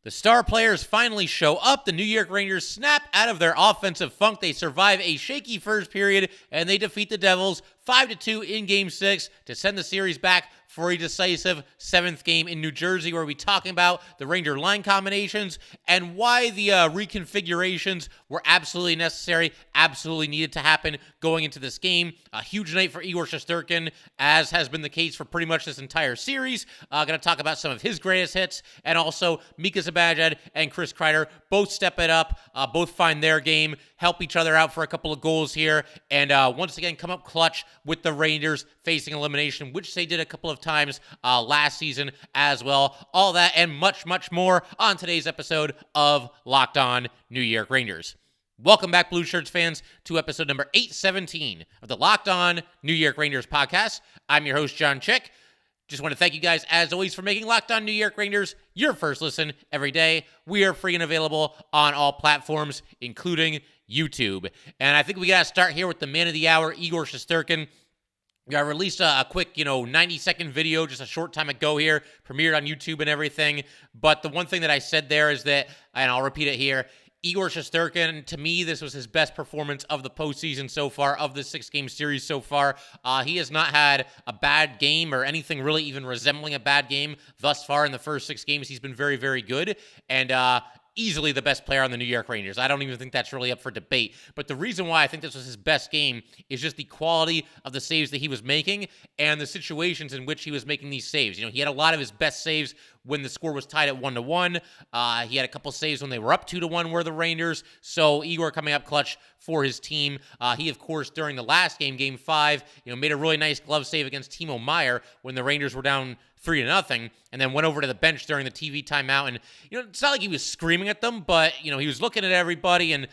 The star players finally show up. The New York Rangers snap out of their offensive funk. They survive a shaky first period, and they defeat the Devils 5-2 in Game 6 to send the series back for a decisive 7th game in New Jersey, where we'll be talking about the Ranger line combinations and why the reconfigurations were absolutely necessary, absolutely needed to happen going into this game. A huge night for Igor Shesterkin, as has been the case for pretty much this entire series. Going to talk about some of his greatest hits, and also Mika Zibanejad and Chris Kreider both step it up, both find their game, help each other out for a couple of goals here, and once again come up clutch with the Rangers facing elimination, which they did a couple of times last season as well. All that and much, much more on today's episode of Locked On New York Rangers. Welcome back, Blue Shirts fans, to episode number 817 of the Locked On New York Rangers podcast. I'm your host, John Chick. Just want to thank you guys, as always, for making Locked On New York Rangers your first listen every day. We are free and available on all platforms, including YouTube. And I think we got to start here with the man of the hour, Igor Shesterkin. I released a quick, 90-second video just a short time ago here, premiered on YouTube and everything. But the one thing that I said there is that, and I'll repeat it here, Igor Shesterkin, to me, this was his best performance of the postseason so far, of the 6-game series so far. He has not had a bad game or anything really even resembling a bad game thus far in the first 6 games. He's been very, very good, and easily the best player on the New York Rangers. I don't even think that's really up for debate. But the reason why I think this was his best game is just the quality of the saves that he was making and the situations in which he was making these saves. He had a lot of his best saves when the score was tied at 1-1. He had a couple saves when they were up 2-1 were the Rangers. So Igor coming up clutch for his team. He, of course, during the last game, Game 5, made a really nice glove save against Timo Meier when the Rangers were down 3-0, and then went over to the bench during the TV timeout. And, it's not like he was screaming at them, but, he was looking at everybody and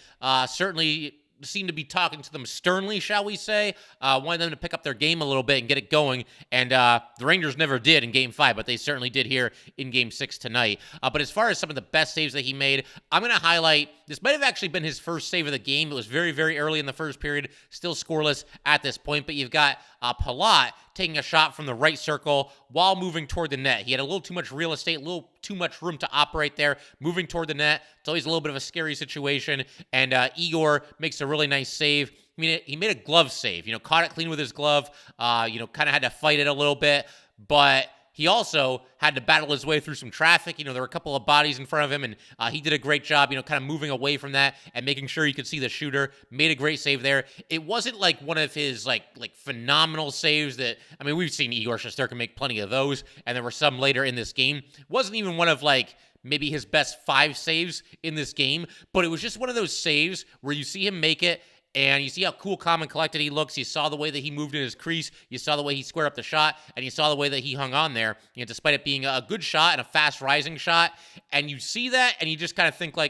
certainly seemed to be talking to them sternly, shall we say. Wanted them to pick up their game a little bit and get it going. And the Rangers never did in Game 5, but they certainly did here in Game 6 tonight. But as far as some of the best saves that he made, I'm going to highlight, this might have actually been his first save of the game. It was very, very early in the first period, still scoreless at this point. But you've got Palat taking a shot from the right circle while moving toward the net. He had a little too much real estate, a little too much room to operate there, moving toward the net. It's always a little bit of a scary situation, and Igor makes a really nice save. I mean, he made a glove save, caught it clean with his glove, kind of had to fight it a little bit, but he also had to battle his way through some traffic. There were a couple of bodies in front of him, and he did a great job, kind of moving away from that and making sure he could see the shooter. Made a great save there. It wasn't like one of his like phenomenal saves that, we've seen Igor Shesterkin make plenty of those, and there were some later in this game. It wasn't even one of maybe his best 5 saves in this game, but it was just one of those saves where you see him make it, and you see how cool, calm, and collected he looks. You saw the way that he moved in his crease. You saw the way he squared up the shot, and you saw the way that he hung on there, despite it being a good shot and a fast-rising shot. And you see that, and you just kind of think all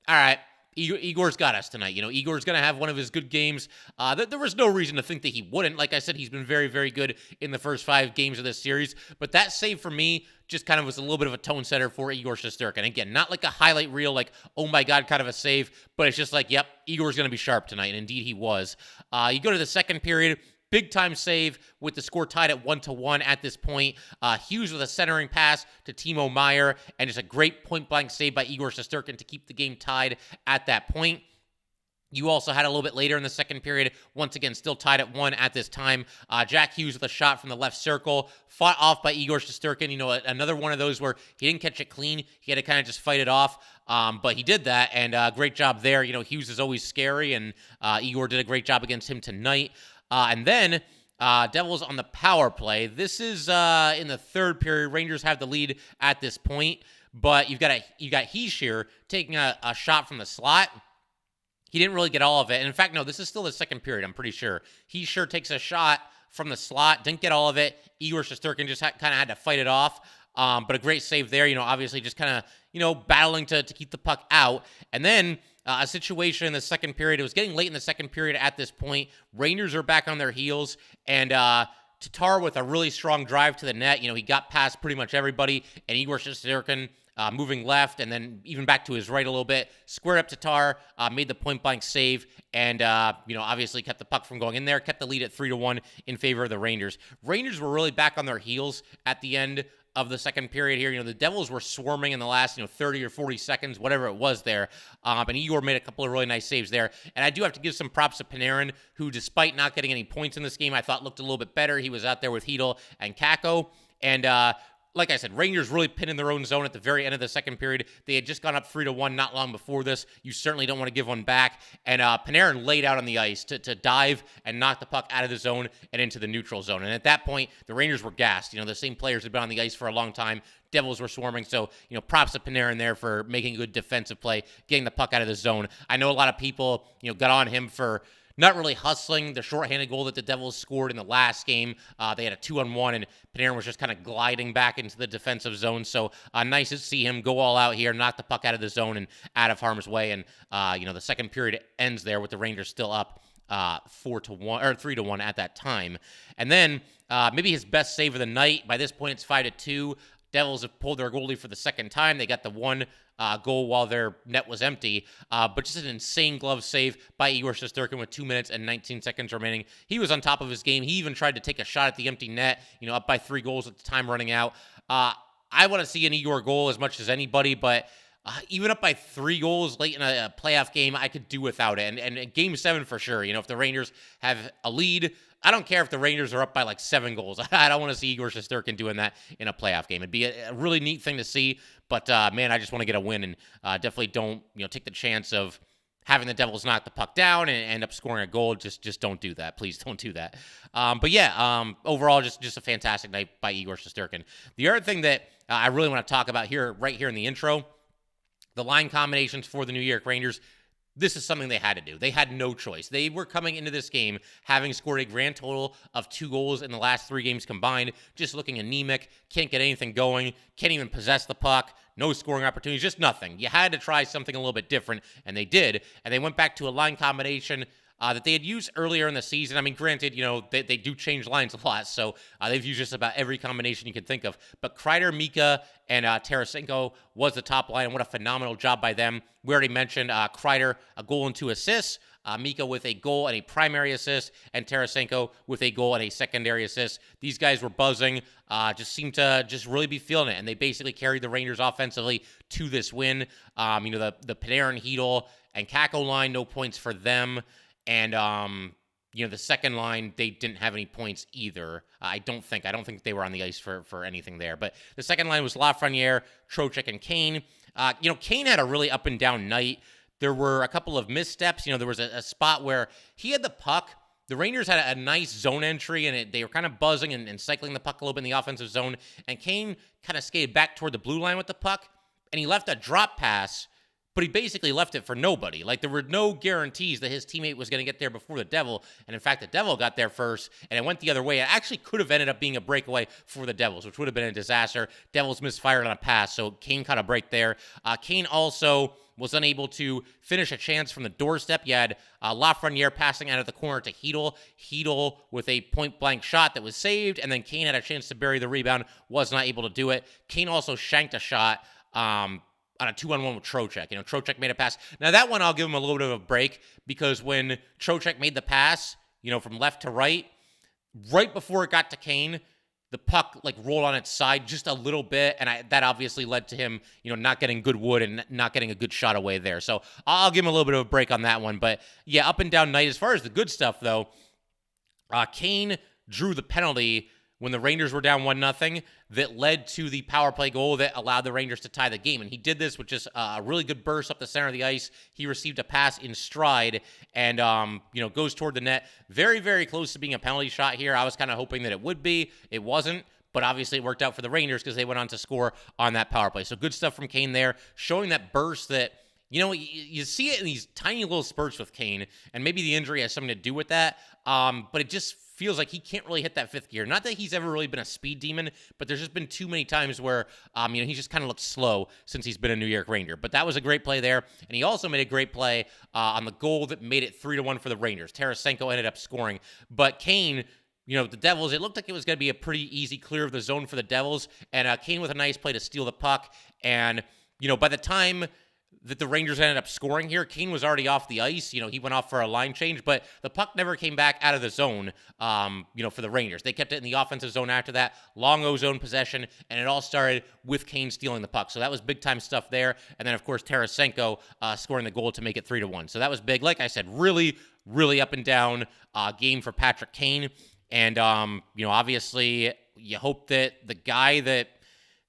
right, Igor's got us tonight. Igor's going to have one of his good games. There was no reason to think that he wouldn't. Like I said, he's been very, very good in the first 5 games of this series. But that save for me just kind of was a little bit of a tone setter for Igor Shesterkin. Again, not like a highlight reel, oh my God, kind of a save, but it's just yep, Igor's going to be sharp tonight. And indeed he was. You go to the second period. Big time save with the score tied at 1-1 at this point. Hughes with a centering pass to Timo Meier, and just a great point-blank save by Igor Shesterkin to keep the game tied at that point. You also had a little bit later in the second period, once again, still tied at 1 at this time. Jack Hughes with a shot from the left circle, fought off by Igor Shesterkin. Another one of those where he didn't catch it clean. He had to kind of just fight it off, but he did that, and great job there. Hughes is always scary, and Igor did a great job against him tonight. And then Devils on the power play. This is in the third period. Rangers have the lead at this point, but you got Heischer taking a shot from the slot. He didn't really get all of it. And in fact, no, this is still the second period, I'm pretty sure. Heischer takes a shot from the slot, didn't get all of it. Igor Shesterkin just kind of had to fight it off. But a great save there, obviously just kind of, battling to keep the puck out. And then a situation in the second period. It was getting late in the second period at this point. Rangers are back on their heels, and Tatar with a really strong drive to the net. He got past pretty much everybody, and Igor Shesterkin moving left and then even back to his right a little bit, squared up Tatar, made the point-blank save, and obviously kept the puck from going in there, kept the lead at 3-1 in favor of the Rangers. Rangers were really back on their heels at the end of the second period here. The Devils were swarming in the last, 30 or 40 seconds, whatever it was there. And Igor made a couple of really nice saves there. And I do have to give some props to Panarin, who, despite not getting any points in this game, I thought looked a little bit better. He was out there with Hedl and Kakko. And like I said, Rangers really pinned in their own zone at the very end of the second period. They had just gone up 3-1 not long before this. You certainly don't want to give one back. And Panarin laid out on the ice to dive and knock the puck out of the zone and into the neutral zone. And at that point, the Rangers were gassed. The same players had been on the ice for a long time. Devils were swarming. So, props to Panarin there for making a good defensive play, getting the puck out of the zone. I know a lot of people, got on him for not really hustling the shorthanded goal that the Devils scored in the last game. They had a 2-on-1, and Panarin was just kind of gliding back into the defensive zone. So nice to see him go all out here, knock the puck out of the zone and out of harm's way. And the second period ends there with the Rangers still up 4-1 or 3-1 at that time. And then maybe his best save of the night. By this point, it's 5-2. Devils have pulled their goalie for the second time. They got the one goal while their net was empty. But just an insane glove save by Igor Shesterkin with 2 minutes and 19 seconds remaining. He was on top of his game. He even tried to take a shot at the empty net, up by 3 goals at the time running out. I want to see an Igor goal as much as anybody, but even up by 3 goals late in a playoff game, I could do without it. And Game 7 for sure. If the Rangers have a lead, I don't care if the Rangers are up by like 7 goals. I don't want to see Igor Shesterkin doing that in a playoff game. It'd be a really neat thing to see. But, man, I just want to get a win and definitely don't, take the chance of having the Devils knock the puck down and end up scoring a goal. Just don't do that. Please don't do that. But, yeah, overall, just a fantastic night by Igor Shesterkin. The other thing that I really want to talk about right here in the intro, the line combinations for the New York Rangers. This is something they had to do. They had no choice. They were coming into this game having scored a grand total of 2 goals in the last 3 games combined, just looking anemic, can't get anything going, can't even possess the puck, no scoring opportunities, just nothing. You had to try something a little bit different, and they did. And they went back to a line combination that they had used earlier in the season. I mean, granted, they do change lines a lot, so they've used just about every combination you can think of. But Kreider, Mika, and Tarasenko was the top line, and what a phenomenal job by them. We already mentioned Kreider, a goal and 2 assists, Mika with a goal and a primary assist, and Tarasenko with a goal and a secondary assist. These guys were buzzing, just seemed to just really be feeling it, and they basically carried the Rangers offensively to this win. The Panarin, Hedl, and Kakko line, no points for them. And, the second line, they didn't have any points either. I don't think they were on the ice for anything there. But the second line was Lafreniere, Trocheck, and Kane. Kane had a really up and down night. There were a couple of missteps. There was a spot where he had the puck. The Rangers had a nice zone entry, and they were kind of buzzing and cycling the puck a little bit in the offensive zone. And Kane kind of skated back toward the blue line with the puck, and he left a drop pass, but he basically left it for nobody. Like, there were no guarantees that his teammate was going to get there before the Devil. And in fact, the Devil got there first, and it went the other way. It actually could have ended up being a breakaway for the Devils, which would have been a disaster. Devils misfired on a pass, so Kane caught a break there. Kane also was unable to finish a chance from the doorstep. You had Lafreniere passing out of the corner to Hedl. Hedl with a point-blank shot that was saved, and then Kane had a chance to bury the rebound, was not able to do it. Kane also shanked a shot on a 2-on-1 with Trocheck. Trocheck made a pass. Now, that one I'll give him a little bit of a break, because when Trocheck made the pass, from left to right before it got to Kane, the puck rolled on its side just a little bit, and that obviously led to him, not getting good wood and not getting a good shot away there. So I'll give him a little bit of a break on that one. But yeah, up and down night. As far as the good stuff, though, Kane drew the penalty when the Rangers were down 1-0 that led to the power play goal that allowed the Rangers to tie the game. And he did this with just a really good burst up the center of the ice. He received a pass in stride and, goes toward the net. Very, very close to being a penalty shot here. I was kind of hoping that it would be. It wasn't. But obviously it worked out for the Rangers because they went on to score on that power play. So good stuff from Kane there, showing that burst that, you see it in these tiny little spurts with Kane, and maybe the injury has something to do with that. But it just feels like he can't really hit that 5th gear. Not that he's ever really been a speed demon, but there's just been too many times where, he just kind of looked slow since he's been a New York Ranger. But that was a great play there, and he also made a great play on the goal that made it 3-1 for the Rangers. Tarasenko ended up scoring, but Kane, the Devils, it looked like it was going to be a pretty easy clear of the zone for the Devils, and Kane with a nice play to steal the puck, and, by the time that the Rangers ended up scoring here. Kane was already off the ice. He went off for a line change, but the puck never came back out of the zone, for the Rangers. They kept it in the offensive zone after that. Long O-zone possession, and it all started with Kane stealing the puck. So that was big-time stuff there. And then, of course, Tarasenko scoring the goal to make it 3-1. So that was big. Like I said, really, really up and down game for Patrick Kane. And, obviously, you hope that the guy that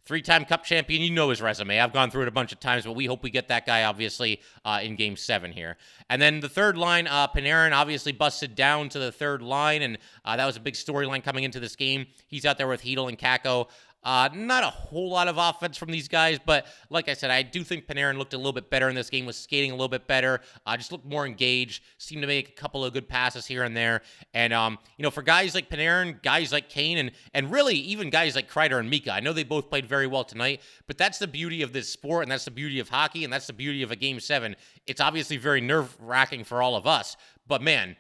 3-time Cup champion, his resume. I've gone through it a bunch of times, but we hope we get that guy, obviously, in Game 7 here. And then the third line, Panarin obviously busted down to the third line, and that was a big storyline coming into this game. He's out there with Hedl and Kakko. Not a whole lot of offense from these guys, but like I said, I do think Panarin looked a little bit better in this game, was skating a little bit better, just looked more engaged, seemed to make a couple of good passes here and there. And, for guys like Panarin, guys like Kane, and really even guys like Kreider and Mika, I know they both played very well tonight, but that's the beauty of this sport, and that's the beauty of hockey, and that's the beauty of a Game 7. It's obviously very nerve-wracking for all of us, but man,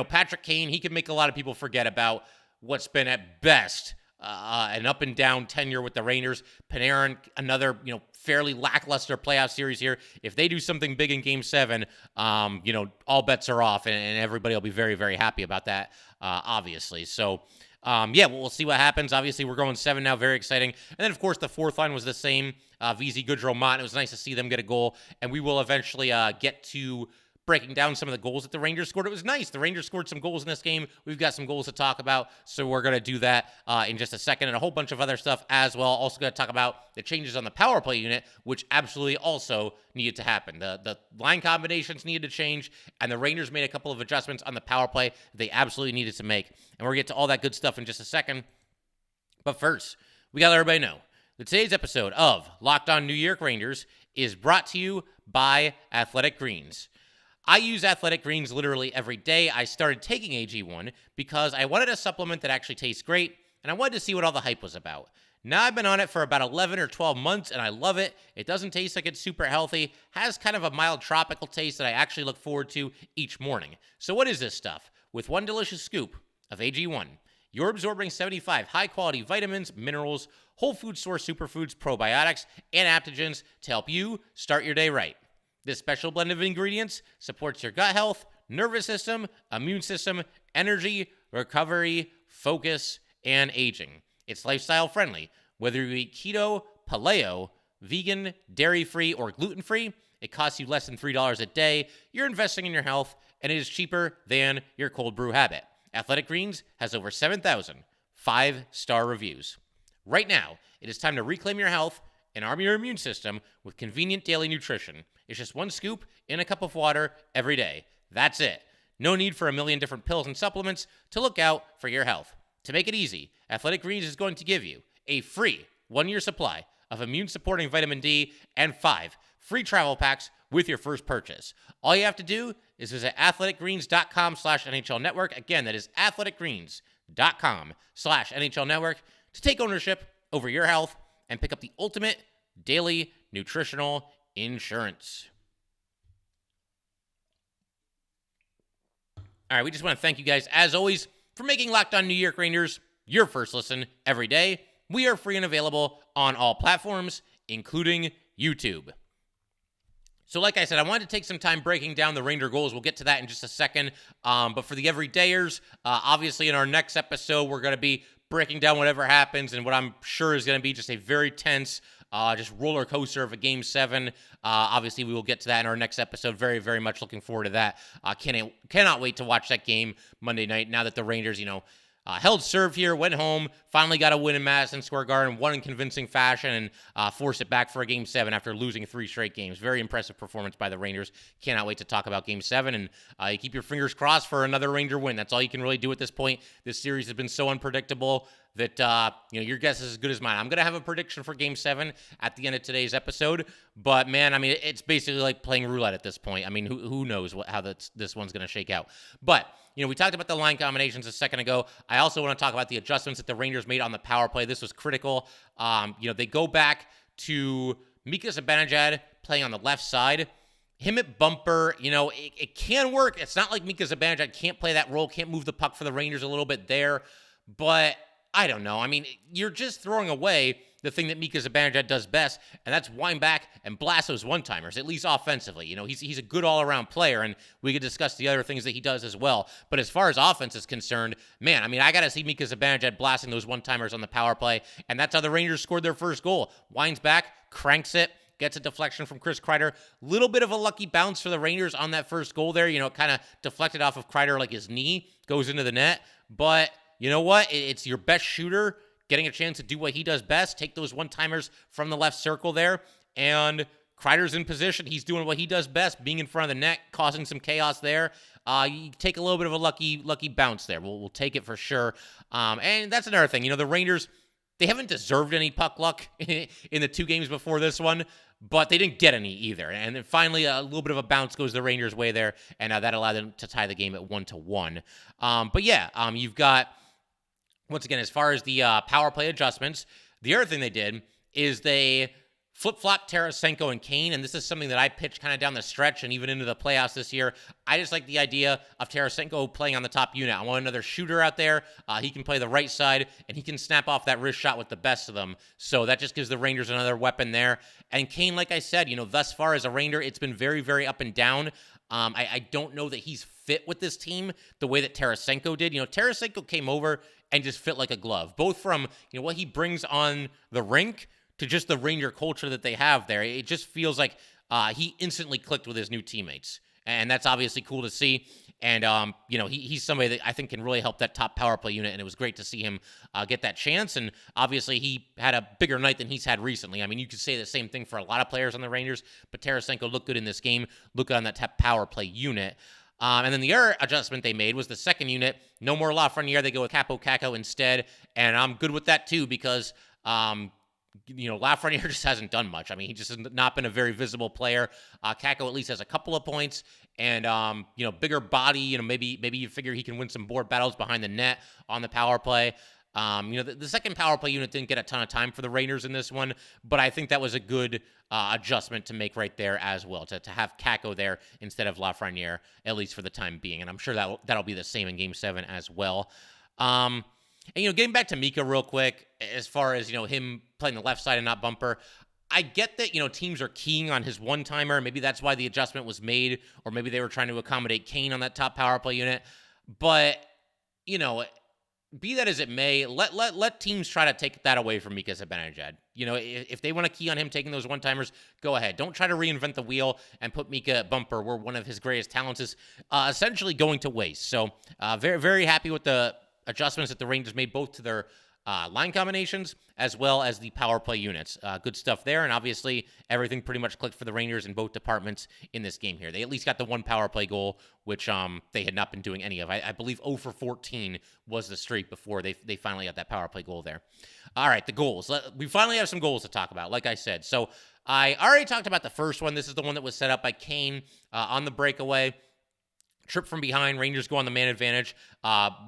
Patrick Kane, he can make a lot of people forget about what's been at best an up and down tenure with the Rangers. Panarin, another, fairly lackluster playoff series here. If they do something big in Game 7, all bets are off, and everybody will be very, very happy about that, obviously. So, we'll see what happens. Obviously, we're going 7 now. Very exciting. And then, of course, the fourth line was the same. VZ, Goodrow, Mott. It was nice to see them get a goal, and we will eventually get to breaking down some of the goals that the Rangers scored. It was nice. The Rangers scored some goals in this game. We've got some goals to talk about, so we're going to do that in just a second, and a whole bunch of other stuff as well. Also going to talk about the changes on the power play unit, which absolutely also needed to happen. The line combinations needed to change, and the Rangers made a couple of adjustments on the power play they absolutely needed to make, and we're going to get to all that good stuff in just a second. But first, we got to let everybody know that today's episode of Locked On New York Rangers is brought to you by Athletic Greens. I use Athletic Greens literally every day. I started taking AG1 because I wanted a supplement that actually tastes great, and I wanted to see what all the hype was about. Now I've been on it for about 11 or 12 months, and I love it. It doesn't taste like it's super healthy, has kind of a mild tropical taste that I actually look forward to each morning. So what is this stuff? With one delicious scoop of AG1, you're absorbing 75 high-quality vitamins, minerals, whole food source superfoods, probiotics, and adaptogens to help you start your day right. This special blend of ingredients supports your gut health, nervous system, immune system, energy, recovery, focus, and aging. It's lifestyle friendly. Whether you eat keto, paleo, vegan, dairy-free, or gluten-free, it costs you less than $3 a day. You're investing in your health, and it is cheaper than your cold brew habit. Athletic Greens has over 7,000 5-star reviews. Right now, it is time to reclaim your health and arm your immune system with convenient daily nutrition. It's just one scoop in a cup of water every day. That's it. No need for a million different pills and supplements to look out for your health. To make it easy, Athletic Greens is going to give you a free 1-year supply of immune-supporting vitamin D and 5 free travel packs with your first purchase. All you have to do is visit athleticgreens.com/NHL Network. Again, that is athleticgreens.com/NHL Network to take ownership over your health and pick up the ultimate daily nutritional insurance. All right, we just want to thank you guys, as always, for making Locked On New York Rangers your first listen every day. We are free and available on all platforms, including YouTube. So like I said, I wanted to take some time breaking down the Ranger goals. We'll get to that in just a second. But for the everydayers, obviously in our next episode, we're going to be breaking down whatever happens and what I'm sure is going to be just a very tense just roller coaster of a Game 7. Obviously, we will get to that in our next episode. Very, very much looking forward to that. Cannot wait to watch that game Monday night now that the Rangers, held serve here, went home, finally got a win in Madison Square Garden, won in convincing fashion, and forced it back for a Game 7 after losing 3 straight games. Very impressive performance by the Rangers. Cannot wait to talk about Game 7, and you keep your fingers crossed for another Ranger win. That's all you can really do at this point. This series has been so unpredictable that your guess is as good as mine. I'm going to have a prediction for Game 7 at the end of today's episode, but man, I mean, it's basically like playing roulette at this point. I mean, who knows how this one's going to shake out. But we talked about the line combinations a second ago. I also want to talk about the adjustments that the Rangers made on the power play. This was critical. They go back to Mika Zibanejad playing on the left side. Him at bumper, it can work. It's not like Mika Zibanejad can't play that role, can't move the puck for the Rangers a little bit there, but I don't know. I mean, you're just throwing away the thing that Mika Zibanejad does best, and that's wind back and blast those one-timers, at least offensively. He's a good all-around player, and we could discuss the other things that he does as well. But as far as offense is concerned, man, I got to see Mika Zibanejad blasting those one-timers on the power play, and that's how the Rangers scored their first goal. Winds back, cranks it, gets a deflection from Chris Kreider. Little bit of a lucky bounce for the Rangers on that first goal there. It kind of deflected off of Kreider like his knee, goes into the net. But you know what? It's your best shooter getting a chance to do what he does best, take those one-timers from the left circle there, and Kreider's in position. He's doing what he does best, being in front of the net, causing some chaos there. You take a little bit of a lucky bounce there. We'll take it for sure. And that's another thing. The Rangers, they haven't deserved any puck luck in the 2 games before this one, but they didn't get any either. And then finally, a little bit of a bounce goes the Rangers' way there, and that allowed them to tie the game at 1-1. But yeah, you've got, once again, as far as the power play adjustments, the other thing they did is they flip-flop Tarasenko and Kane, and this is something that I pitched kind of down the stretch and even into the playoffs this year. I just like the idea of Tarasenko playing on the top unit. I want another shooter out there. He can play the right side, and he can snap off that wrist shot with the best of them. So that just gives the Rangers another weapon there. And Kane, like I said, thus far as a Ranger, it's been very, very up and down. I don't know that he's fit with this team the way that Tarasenko did. Tarasenko came over and just fit like a glove, both from what he brings on the rink to just the Ranger culture that they have there. It just feels like he instantly clicked with his new teammates. And that's obviously cool to see. And, he's somebody that I think can really help that top power play unit. And it was great to see him get that chance. And obviously he had a bigger night than he's had recently. You could say the same thing for a lot of players on the Rangers, but Tarasenko looked good in this game, looked good on that top power play unit. And then the other adjustment they made was the second unit. No more Lafreniere. They go with Capo Caco instead. And I'm good with that too, because, Lafreniere just hasn't done much. He just has not been a very visible player. Caco at least has a couple of points, and bigger body. Maybe you figure he can win some board battles behind the net on the power play. The second power play unit didn't get a ton of time for the Rangers in this one, but I think that was a good adjustment to make right there as well, to have Caco there instead of Lafreniere, at least for the time being. And I'm sure that'll be the same in Game 7 as well. And, getting back to Mika real quick, as far as, him playing the left side and not bumper, I get that, teams are keying on his one-timer. Maybe that's why the adjustment was made, or maybe they were trying to accommodate Kane on that top power play unit. But, be that as it may, let teams try to take that away from Mika Zibanejad. If they want to key on him taking those one-timers, go ahead. Don't try to reinvent the wheel and put Mika at bumper, where one of his greatest talents is essentially going to waste. So, very, very happy with the adjustments that the Rangers made, both to their line combinations as well as the power play units. Good stuff there, and obviously everything pretty much clicked for the Rangers in both departments in this game here. They at least got the one power play goal, which they had not been doing any of. I believe 0 for 14 was the streak before they finally got that power play goal there. All right, the goals. We finally have some goals to talk about, like I said. So I already talked about the first one. This is the one that was set up by Kane on the breakaway. Trip from behind, Rangers go on the man advantage,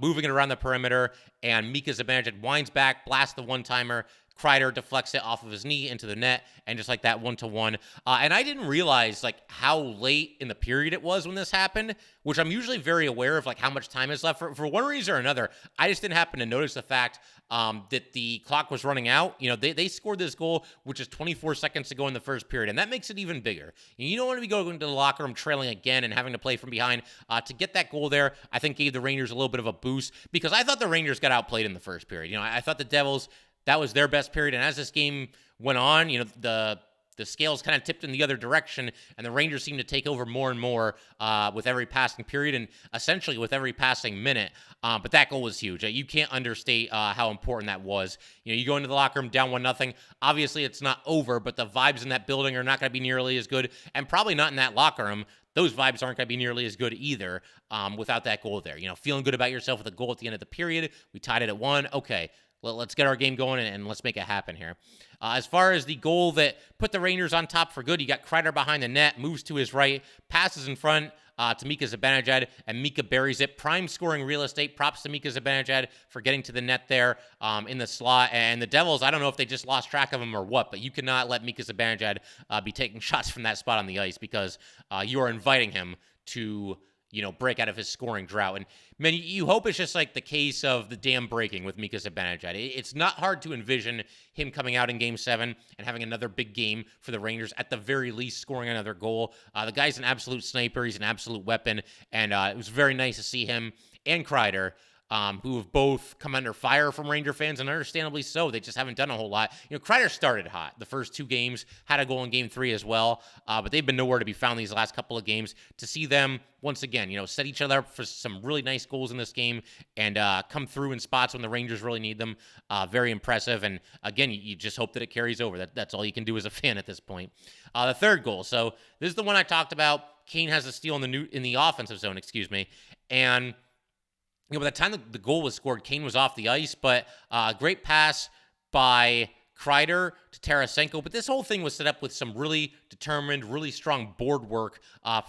moving it around the perimeter, and Mika Zibanejad winds back, blasts the one-timer. Kreider deflects it off of his knee into the net, and just like that, 1-1. And I didn't realize how late in the period it was when this happened, which I'm usually very aware of how much time is left. For one reason or another, I just didn't happen to notice the fact that the clock was running out. They scored this goal, which is 24 seconds to go in the first period, and that makes it even bigger. You don't want to be going to the locker room trailing again and having to play from behind. To get that goal there, I think gave the Rangers a little bit of a boost, because I thought the Rangers got outplayed in the first period. I thought the Devils, that was their best period. And as this game went on, the scales kind of tipped in the other direction, and the Rangers seemed to take over more and more with every passing period and essentially with every passing minute. But that goal was huge. You can't understate how important that was. You go into the locker room down 1-0. Obviously, it's not over, but the vibes in that building are not going to be nearly as good, and probably not in that locker room. Those vibes aren't going to be nearly as good either without that goal there. Feeling good about yourself with a goal at the end of the period. We tied it at 1. Okay. Let's get our game going and let's make it happen here. As far as the goal that put the Rangers on top for good, you got Kreider behind the net, moves to his right, passes in front to Mika Zibanejad, and Mika buries it. Prime scoring real estate. Props to Mika Zibanejad for getting to the net there in the slot. And the Devils, I don't know if they just lost track of him or what, but you cannot let Mika Zibanejad be taking shots from that spot on the ice, because you are inviting him to break out of his scoring drought. And man, you hope it's just like the case of the dam breaking with Mika Zibanejad. It's not hard to envision him coming out in Game 7 and having another big game for the Rangers, at the very least scoring another goal. The guy's an absolute sniper. He's an absolute weapon. And it was very nice to see him and Kreider, who have both come under fire from Ranger fans, and understandably so. They just haven't done a whole lot. Kreider started hot the first 2 games, had a goal in Game 3 as well, but they've been nowhere to be found these last couple of games. To see them, once again, set each other up for some really nice goals in this game and come through in spots when the Rangers really need them, very impressive. And again, you just hope that it carries over. That's all you can do as a fan at this point. The third goal. So this is the one I talked about. Kane has a steal in the offensive zone, and by the time the goal was scored, Kane was off the ice, but great pass by Kreider to Tarasenko. But this whole thing was set up with some really determined, really strong board work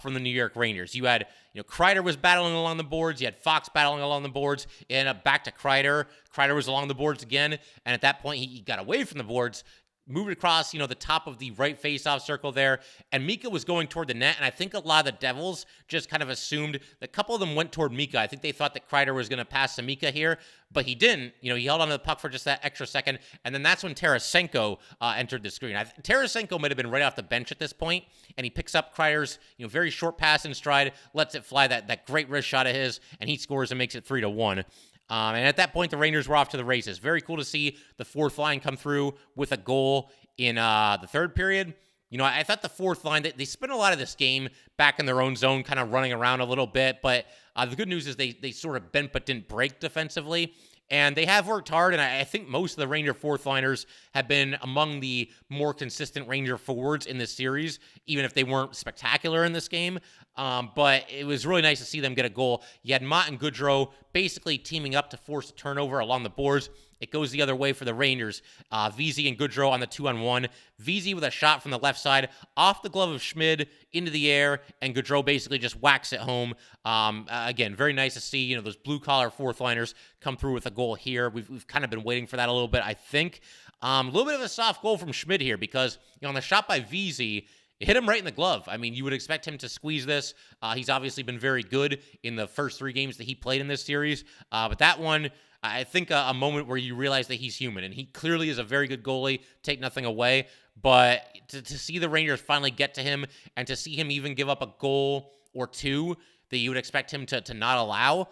from the New York Rangers. You had, Kreider was battling along the boards. You had Fox battling along the boards. And back to Kreider. Kreider was along the boards again. And at that point, he got away from the boards, moved across, the top of the right face-off circle there, and Mika was going toward the net, and I think a lot of the Devils just kind of assumed that a couple of them went toward Mika. I think they thought that Kreider was going to pass to Mika here, but he didn't. He held onto the puck for just that extra second, and then that's when Tarasenko entered the screen. Tarasenko might have been right off the bench at this point, and he picks up Kreider's very short pass in stride, lets it fly, that great wrist shot of his, and he scores and makes it 3-1. And at that point, the Rangers were off to the races. Very cool to see the fourth line come through with a goal in the third period. I thought the fourth line, they spent a lot of this game back in their own zone, kind of running around a little bit. But the good news is they sort of bent but didn't break defensively. And they have worked hard, and I think most of the Ranger fourth liners have been among the more consistent Ranger forwards in this series, even if they weren't spectacular in this game. But it was really nice to see them get a goal. You had Mott and Goodrow basically teaming up to force a turnover along the boards. It goes the other way for the Rangers. Vesey and Goodrow on the 2-on-1. Vesey with a shot from the left side, off the glove of Schmid, into the air, and Goodrow basically just whacks it home. Again, very nice to see, those blue-collar fourth-liners come through with a goal here. We've kind of been waiting for that a little bit, I think. A little bit of a soft goal from Schmid here because, on the shot by Vesey, it hit him right in the glove. I mean, you would expect him to squeeze this. He's obviously been very good in the first 3 games that he played in this series. But that one, I think a moment where you realize that he's human, and he clearly is a very good goalie, take nothing away. But to see the Rangers finally get to him and to see him even give up a goal or 2 that you would expect him to not allow,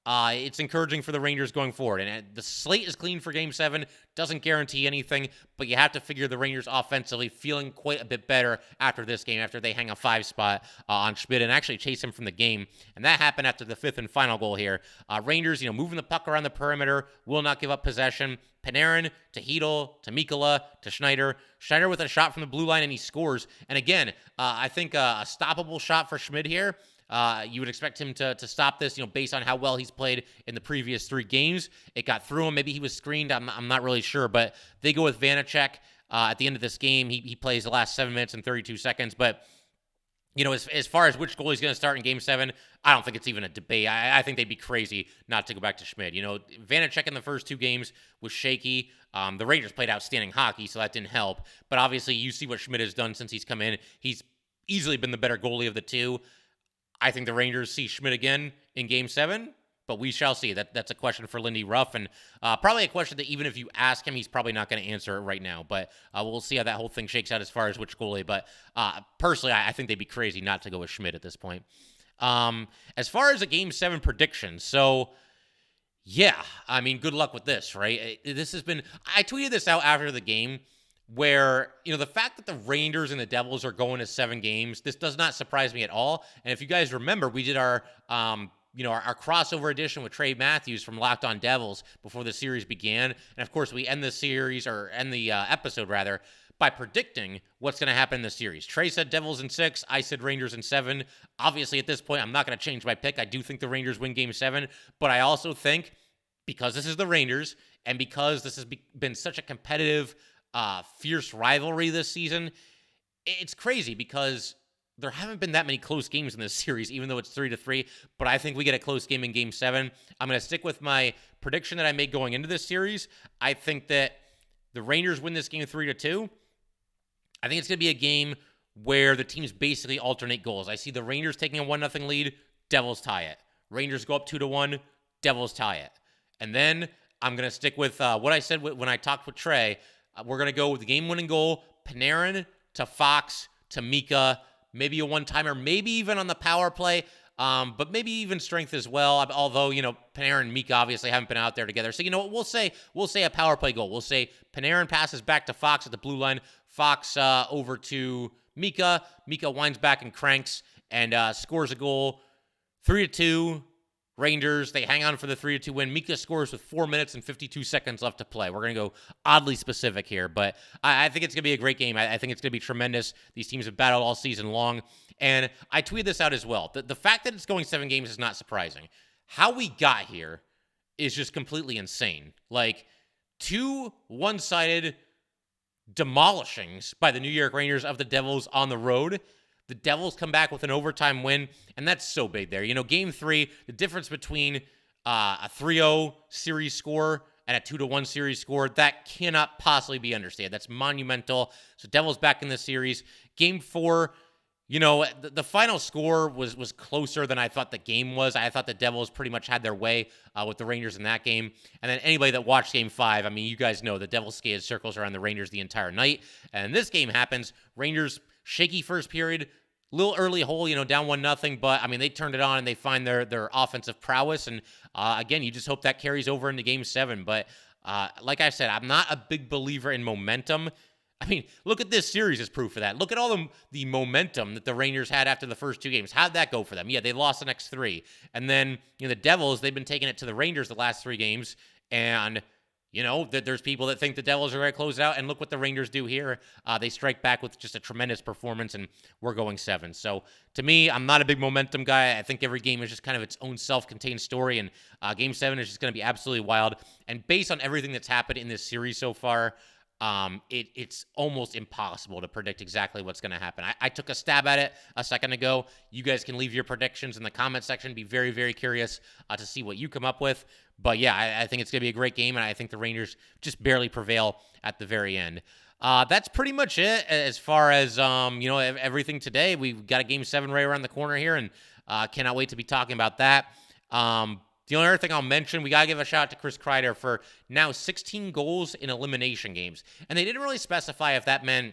it's encouraging for the Rangers going forward. And the slate is clean for Game 7. Doesn't guarantee anything, but you have to figure the Rangers offensively feeling quite a bit better after this game, after they hang a 5 spot on Schmid and actually chase him from the game. And that happened after the 5th and final goal here. Rangers, moving the puck around the perimeter, will not give up possession. Panarin to Hedl to Mikkola to Schneider. Schneider with a shot from the blue line, and he scores. And again, I think a stoppable shot for Schmid here. You would expect him to stop this, based on how well he's played in the previous 3 games. It got through him. Maybe he was screened. I'm not really sure, but they go with Vanacek at the end of this game. He plays the last 7 minutes and 32 seconds. But, as far as which goal he's going to start in Game 7, I don't think it's even a debate. I think they'd be crazy not to go back to Schmid. Vanacek in the first 2 games was shaky. The Rangers played outstanding hockey, so that didn't help. But obviously, you see what Schmid has done since he's come in. He's easily been the better goalie of the 2. I think the Rangers see Schmid again in Game 7, but we shall see. That's a question for Lindy Ruff, and probably a question that even if you ask him, he's probably not going to answer it right now. But we'll see how that whole thing shakes out as far as which goalie. But personally, I think they'd be crazy not to go with Schmid at this point. As far as a Game 7 prediction, so yeah, I mean, good luck with this, right? This has been – I tweeted this out after the game, where, the fact that the Rangers and the Devils are going to 7 games, this does not surprise me at all. And if you guys remember, we did our crossover edition with Trey Matthews from Locked On Devils before the series began. And of course, we end the episode by predicting what's going to happen in the series. Trey said Devils in 6. I said Rangers in 7. Obviously, at this point, I'm not going to change my pick. I do think the Rangers win Game 7, but I also think, because this is the Rangers and because this has been such a competitive, fierce rivalry this season, it's crazy because there haven't been that many close games in this series, even though it's 3-3, but I think we get a close game in Game 7. I'm going to stick with my prediction that I made going into this series. I think that the Rangers win this game 3-2. I think it's going to be a game where the teams basically alternate goals. I see the Rangers taking a 1-0 lead, Devils tie it. Rangers go up 2-1, Devils tie it. And then I'm going to stick with what I said when I talked with Trey. We're going to go with the game-winning goal, Panarin to Fox to Mika, maybe a one-timer, maybe even on the power play, but maybe even strength as well. Although, Panarin and Mika obviously haven't been out there together. So, what we'll say a power play goal. We'll say Panarin passes back to Fox at the blue line, Fox over to Mika. Mika winds back and cranks and scores a goal. 3-2. Rangers, they hang on for the 3-2 win. Mika scores with 4 minutes and 52 seconds left to play. We're going to go oddly specific here, but I think it's going to be a great game. I think it's going to be tremendous. These teams have battled all season long, and I tweeted this out as well. The fact that it's going 7 games is not surprising. How we got here is just completely insane. Like, 2 one-sided demolishings by the New York Rangers of the Devils on the road. The Devils come back with an overtime win, and that's so big there. Game 3, the difference between a 3-0 series score and a 2-1 series score, that cannot possibly be understated. That's monumental. So Devils back in the series. Game 4, the final score was closer than I thought the game was. I thought the Devils pretty much had their way with the Rangers in that game. And then anybody that watched Game 5, you guys know the Devils skated circles around the Rangers the entire night. And this game happens. Rangers, shaky first period, little early hole, down 1-0, but they turned it on and they find their offensive prowess. And again, you just hope that carries over into Game 7. But like I said, I'm not a big believer in momentum. Look at this series as proof of that. Look at all the momentum that the Rangers had after the first 2 games. How'd that go for them? Yeah, they lost the next 3. And then, the Devils, they've been taking it to the Rangers the last 3 games. And, there's people that think the Devils are going to close it out. And look what the Rangers do here. They strike back with just a tremendous performance, and we're going 7. So, to me, I'm not a big momentum guy. I think every game is just kind of its own self-contained story. And Game 7 is just going to be absolutely wild. And based on everything that's happened in this series so far, it's almost impossible to predict exactly what's going to happen. I took a stab at it a second ago. You guys can leave your predictions in the comment section. Be very, very curious to see what you come up with. But yeah, I think it's going to be a great game, and I think the Rangers just barely prevail at the very end. That's pretty much it as far as everything today. We've got a Game 7 right around the corner here, and cannot wait to be talking about that. The only other thing I'll mention, we got to give a shout out to Chris Kreider for now 16 goals in elimination games. And they didn't really specify if that meant,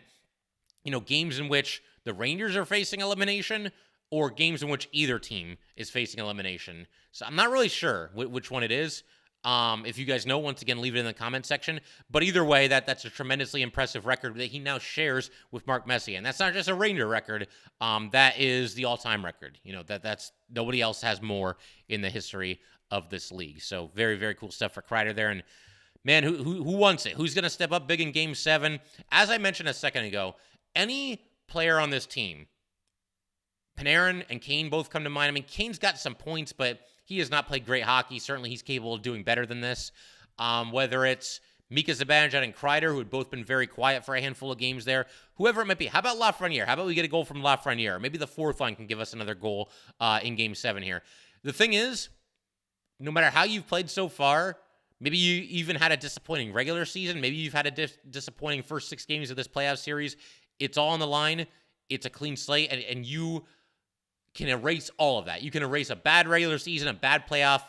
games in which the Rangers are facing elimination or games in which either team is facing elimination. So I'm not really sure which one it is. If you guys know, once again, leave it in the comment section. But either way, that's a tremendously impressive record that he now shares with Mark Messier. And that's not just a Ranger record. That is the all-time record. That's nobody else has more in the history of this league. So very, very cool stuff for Kreider there. And man, who wants it? Who's going to step up big in Game 7? As I mentioned a second ago, any player on this team, Panarin and Kane both come to mind. Kane's got some points, but he has not played great hockey. Certainly he's capable of doing better than this. Whether it's Mika Zibanejad and Kreider, who had both been very quiet for a handful of games there, whoever it might be. How about Lafreniere? How about we get a goal from Lafreniere? Maybe the fourth line can give us another goal in Game 7 here. The thing is, no matter how you've played so far, maybe you even had a disappointing regular season, maybe you've had a disappointing first 6 games of this playoff series, it's all on the line. It's a clean slate, and you can erase all of that. You can erase a bad regular season, a bad playoff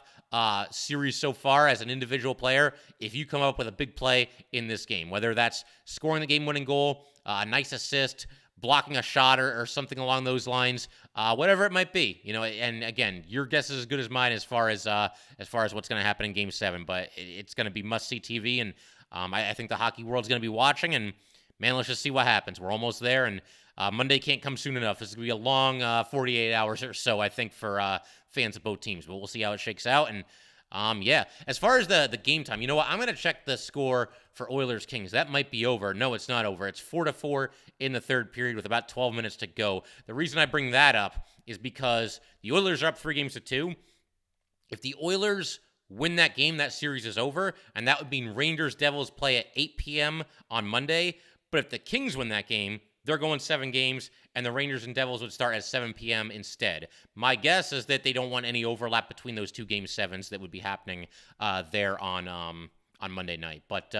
series so far as an individual player if you come up with a big play in this game, whether that's scoring the game-winning goal, a nice assist, blocking a shot or something along those lines, whatever it might be, and again, your guess is as good as mine as far as what's going to happen in Game 7, but it's going to be must-see TV, and I think the hockey world's going to be watching, and man, let's just see what happens. We're almost there, and Monday can't come soon enough. This is going to be a long 48 hours or so, I think, for fans of both teams, but we'll see how it shakes out, and yeah, as far as the game time, you know what? I'm going to check the score for Oilers Kings. That might be over. No, it's not over. It's 4-4 in the third period with about 12 minutes to go. The reason I bring that up is because the Oilers are up 3-2. If the Oilers win that game, that series is over, and that would mean Rangers-Devils play at 8 p.m. on Monday. But if the Kings win that game, they're going 7 games, and the Rangers and Devils would start at 7 p.m. instead. My guess is that they don't want any overlap between those 2 Game 7s that would be happening there on Monday night. But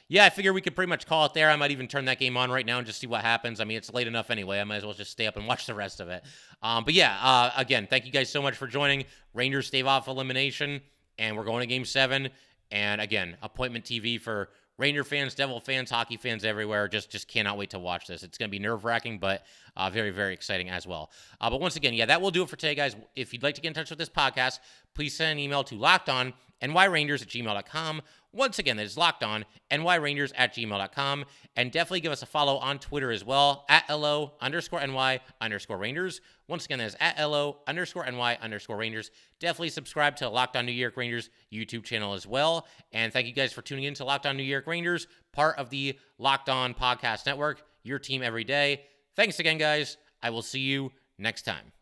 yeah, I figure we could pretty much call it there. I might even turn that game on right now and just see what happens. I mean, it's late enough anyway. I might as well just stay up and watch the rest of it. But yeah, again, thank you guys so much for joining. Rangers stave off elimination, and we're going to Game 7. And again, appointment TV for Ranger fans, Devil fans, hockey fans everywhere. Just cannot wait to watch this. It's going to be nerve-wracking, but very, very exciting as well. But once again, yeah, that will do it for today, guys. If you'd like to get in touch with this podcast, please send an email to lockedonnyrangers@gmail.com. Once again, that is lockedonnyrangers@gmail.com. And definitely give us a follow on Twitter as well, @LO_NY_Rangers. Once again, that is @LO_NY_Rangers. Definitely subscribe to Locked On New York Rangers YouTube channel as well. And thank you guys for tuning in to Locked On New York Rangers, part of the Locked On Podcast Network, your team every day. Thanks again, guys. I will see you next time.